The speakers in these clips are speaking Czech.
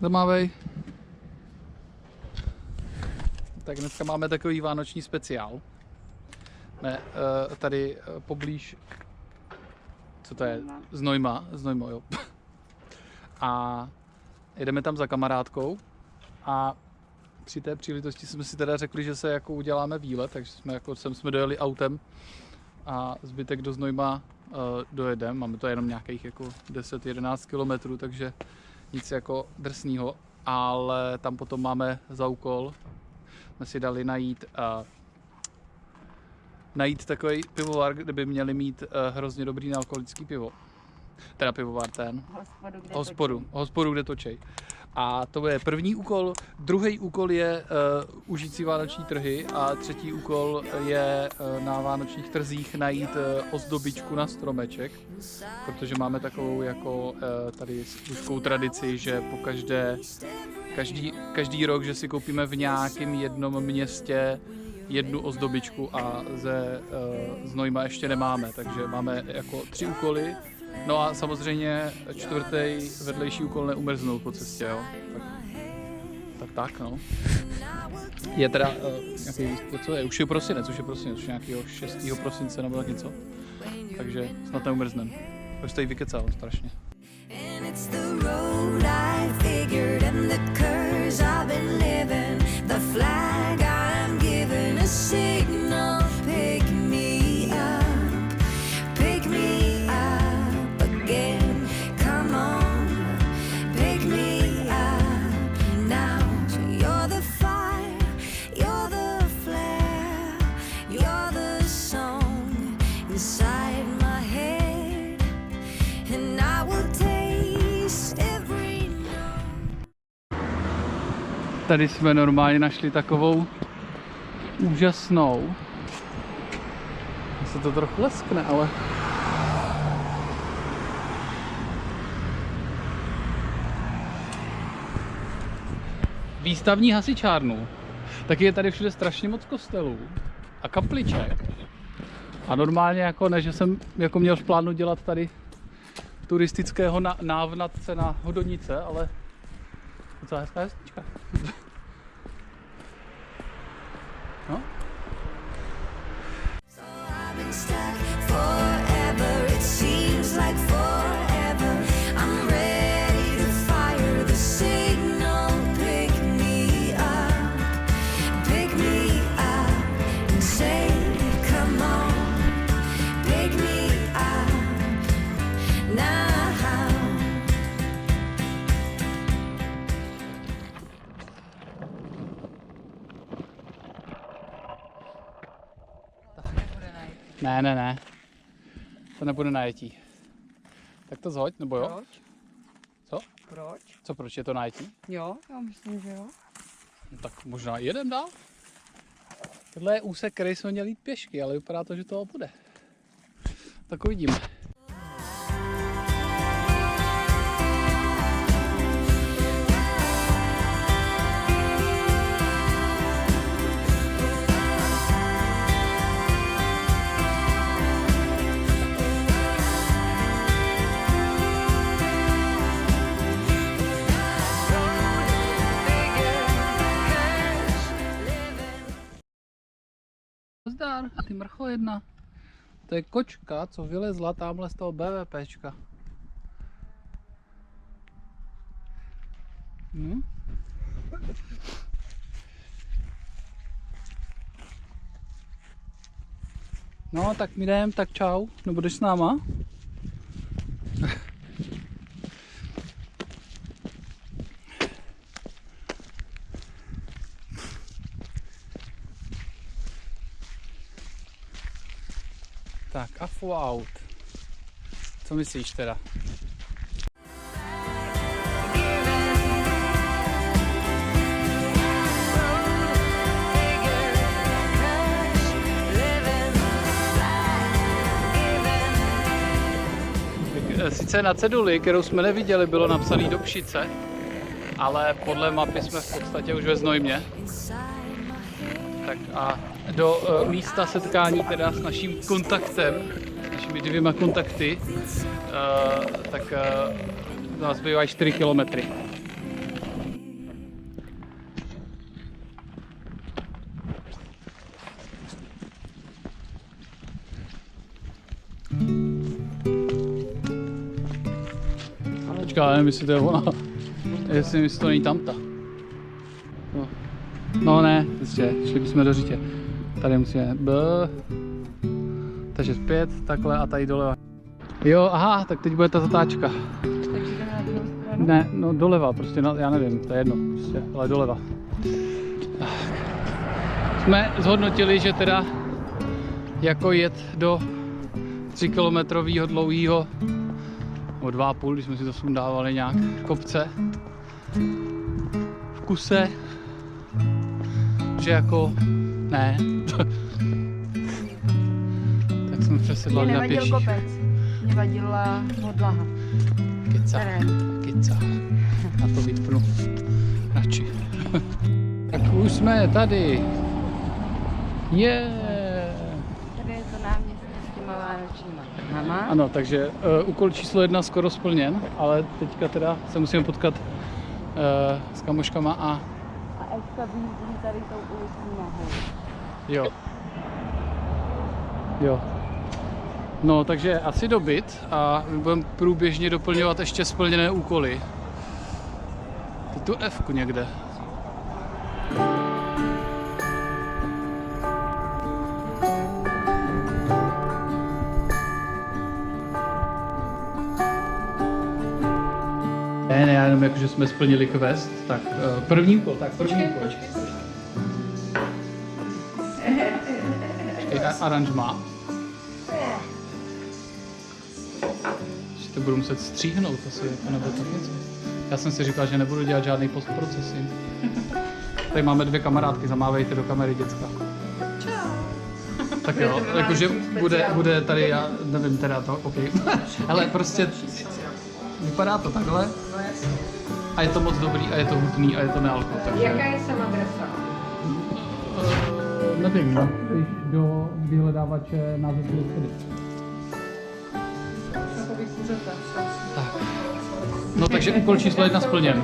Zamávej. Tak dneska máme takový vánoční speciál. Tady poblíž, co to je? Znojma, jo. A jedeme tam za kamarádkou a při té příležitosti jsme si teda řekli, že se jako uděláme výlet, takže jsme dojeli autem a zbytek do Znojma dojedeme. Máme to jenom nějakých jako 10-11 kilometrů, takže nic jako drsného, ale tam potom máme za úkol, jsme si dali najít takový pivovar, kde by měli mít hrozně dobrý nealkoholický pivo. Teda pivovar ten. Hospodu, kde točej. A to je první úkol. Druhý úkol je užít si vánoční trhy a třetí úkol je na vánočních trzích najít ozdobičku na stromeček, protože máme takovou jako tady ruskou tradici, že každý rok, že si koupíme v nějakém jednom městě jednu ozdobičku a ze Znojma ještě nemáme, takže máme jako 3 úkoly. No a samozřejmě čtvrtý vedlejší úkol neumrznout po cestě, jo. Tak no. Je teda nějaký, co je, už je prosinec, už nějakého 6. prosince nebo tak něco. Takže snad neumrznem. Už tady vykecal strašně. Tady jsme normálně našli takovou úžasnou. Se to trochu leskne, ale... Výstavní hasičárnu. Taky je tady všude strašně moc kostelů a kapliček. A normálně jako ne, že jsem jako měl v plánu dělat tady turistického návnatce na Hodonice, ale docela hezká vesnička. No. Ne. To nebude najetí. Tak to zhoď, nebo jo? Proč? Co? Proč? Co, proč je to najetí? Jo, já myslím, že jo. No, tak možná jedem dál. Tohle je úsek, který jsme měli jít pěšky, ale vypadá to, že toho bude. Tak uvidíme. Zdar, ty mrcho jedna. To je kočka, co vylezla tamhle z toho BVPčka. No, tak my jdem, tak čau, nebudeš s náma? Tak a full out. Co myslíš teda? Sice na ceduli, kterou jsme neviděli, bylo napsané do Pšice, ale podle mapy jsme v podstatě už ve Znojmě. Tak a do místa setkání teda s naším kontaktem, našimi 2 kontakty, tak nás zbývají 4 kilometry. Počkej, nevím, jestli to je ona. Jestli to není tamta. No ne, prostě, šli bychom do Řitě. Tady musíme takže zpět, takhle a tady doleva. Jo, aha, tak teď bude ta zatáčka. Takže jdeme na druhou stranu? Ne, no doleva, prostě, no, já nevím, to je jedno, prostě, ale doleva. Jsme zhodnotili, že teda jako jet do 3 kilometrového dlouhého, o 2,5, když jsme si to sundávali nějak, kopce, v kuse, že jako ne. Tak jsme přesedlali na pěší. Mě nevadil kopec, mě vadila podlaha. Keca. A to vypnu radši. Tak už jsme tady. Tady je to náměstí s těma vánočníma trhama. Ano, takže úkol číslo 1 skoro splněn, ale teďka teda se musíme potkat s kamoškama a... A Ečka vyjíždí tady tou ulicí nahoru. Jo. No, takže asi do byt a budeme průběžně doplňovat ještě splněné úkoly. Tu F-ku někde. Ne, já jenom jako, že jsme splnili quest, tak první úkol, Počkej, aranžma. Že to budu muset stříhnout asi, jako nebo tak něco. Já jsem si říkal, že nebudu dělat žádný postprocesing. Tady máme 2 kamarádky, zamávejte do kamery, děcka. Čau. Tak jo, jakože bude tady, já nevím teda to, ok. Ale prostě vypadá to takhle. A je to moc dobrý, a je to hutný, a je to nealko. Takže... Jaká je sama adresa? Nevím, napiš do vyhledávače název hospody. Tak. No takže úkol číslo 1 splněn.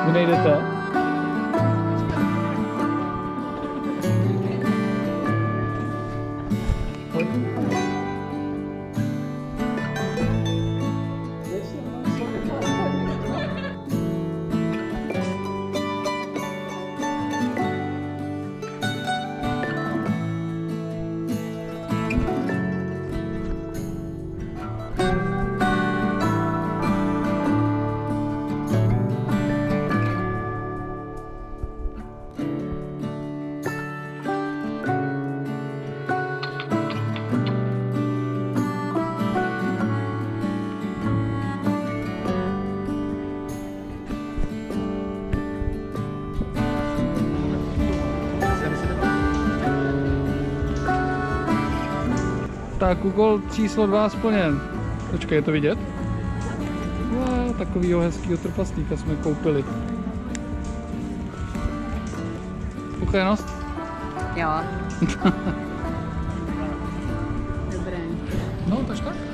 Vy nejdete? Tak úkol číslo 2 splněn. Počkej, je to vidět? Takovýho hezkýho trpaslíka jsme koupili. Spokojenost? Jo. Dobré. No, tak.